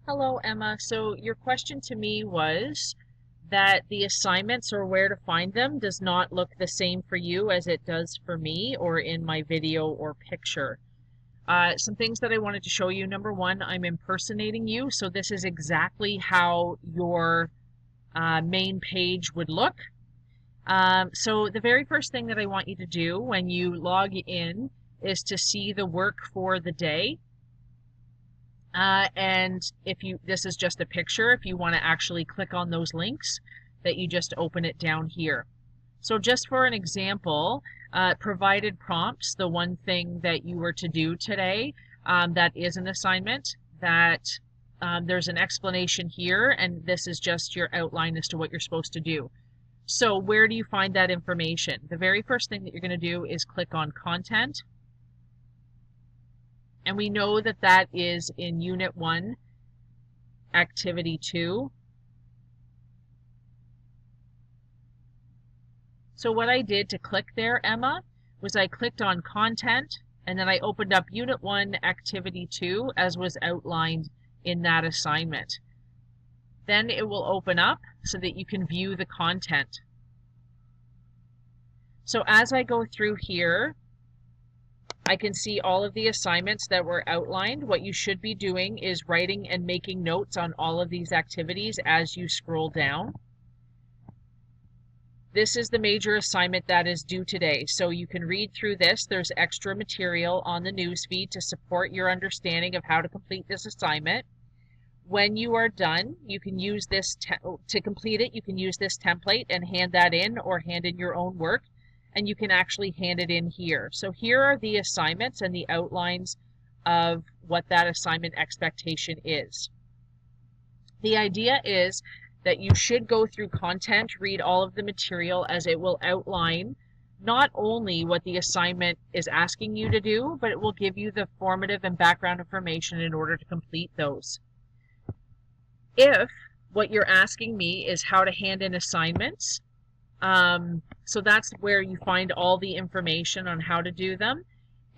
Hello, Emma. So your question to me was that the assignments or where to find them does not look the same for you as it does for me or in my video or picture. Some things that I wanted to show you. Number one, I'm impersonating you. So this is exactly how your main page would look. So the very first thing that I want you to do when you log in is to see the work for the day. And this is just a picture, if you want to actually click on those links, that you just open it down here. So just for an example, provided prompts, the one thing that you were to do today, that is an assignment, that there's an explanation here, and this is just your outline as to what you're supposed to do. So where do you find that information? The very first thing that you're going to do is click on Content. And we know that that is in Unit 1, Activity 2. So what I did to click there, Emma, was I clicked on Content, and then I opened up Unit 1, Activity 2, as was outlined in that assignment. Then it will open up so that you can view the content. So as I go through here, I can see all of the assignments that were outlined. What you should be doing is writing and making notes on all of these activities as you scroll down. This is the major assignment that is due today. So you can read through this. There's extra material on the newsfeed to support your understanding of how to complete this assignment. When you are done, you can use this to complete it. You can use this template and hand that in, or hand in your own work. And you can actually hand it in here. So here are the assignments and the outlines of what that assignment expectation is. The idea is that you should go through content, read all of the material, as it will outline not only what the assignment is asking you to do, but it will give you the formative and background information in order to complete those. If what you're asking me is how to hand in assignments, so that's where you find all the information on how to do them.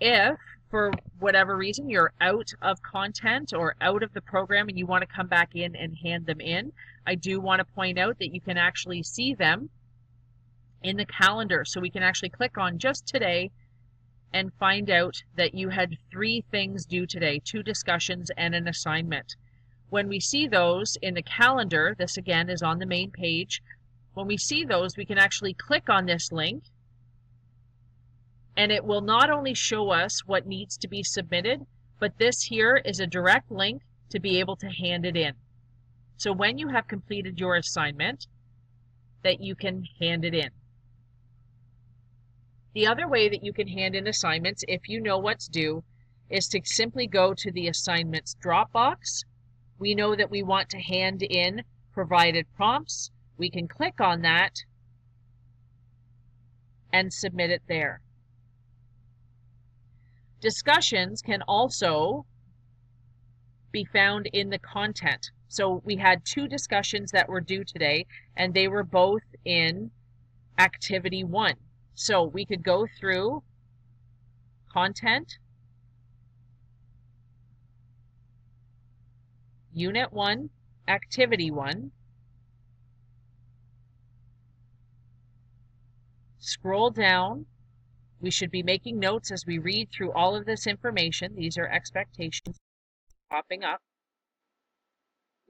If, for whatever reason, you're out of content or out of the program and you want to come back in and hand them in, I do want to point out that you can actually see them in the calendar. So we can actually click on just today and find out that you had 3 things due today, 2 discussions and an assignment. When we see those in the calendar, this again is on the main page, when we see those, we can actually click on this link, and it will not only show us what needs to be submitted, but this here is a direct link to be able to hand it in. So when you have completed your assignment, that you can hand it in. The other way that you can hand in assignments, if you know what's due, is to simply go to the assignments drop box. We know that we want to hand in provided prompts. We can click on that and submit it there. Discussions can also be found in the content. So we had 2 discussions that were due today, and they were both in Activity 1. So we could go through Content, Unit 1, Activity 1, scroll down. We should be making notes as we read through all of this information. These are expectations popping up.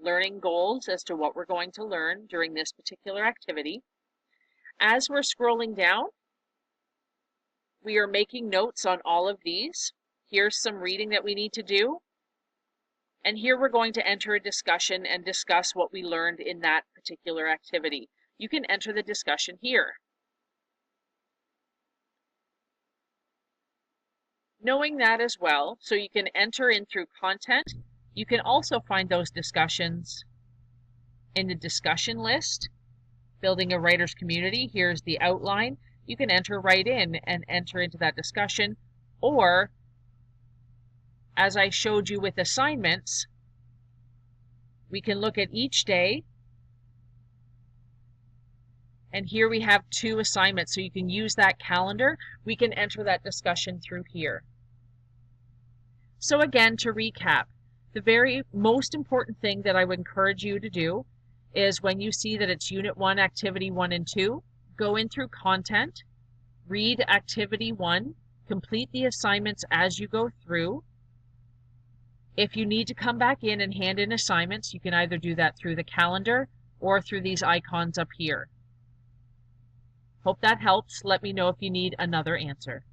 Learning goals as to what we're going to learn during this particular activity. As we're scrolling down, we are making notes on all of these. Here's some reading that we need to do. And here we're going to enter a discussion and discuss what we learned in that particular activity. You can enter the discussion here. Knowing that as well, so you can enter in through content, you can also find those discussions in the discussion list. Building a writer's community, here's the outline. You can enter right in and enter into that discussion, or as I showed you with assignments, we can look at each day, and here we have 2 assignments, so you can use that calendar. We can enter that discussion through here. So again, to recap, The very most important thing that I would encourage you to do is when you see that it's Unit 1, Activity 1 and 2, go in through Content, read Activity 1, complete the assignments as you go through. If you need to come back in and hand in assignments, you can either do that through the calendar or through these icons up here. Hope that helps. Let me know if you need another answer.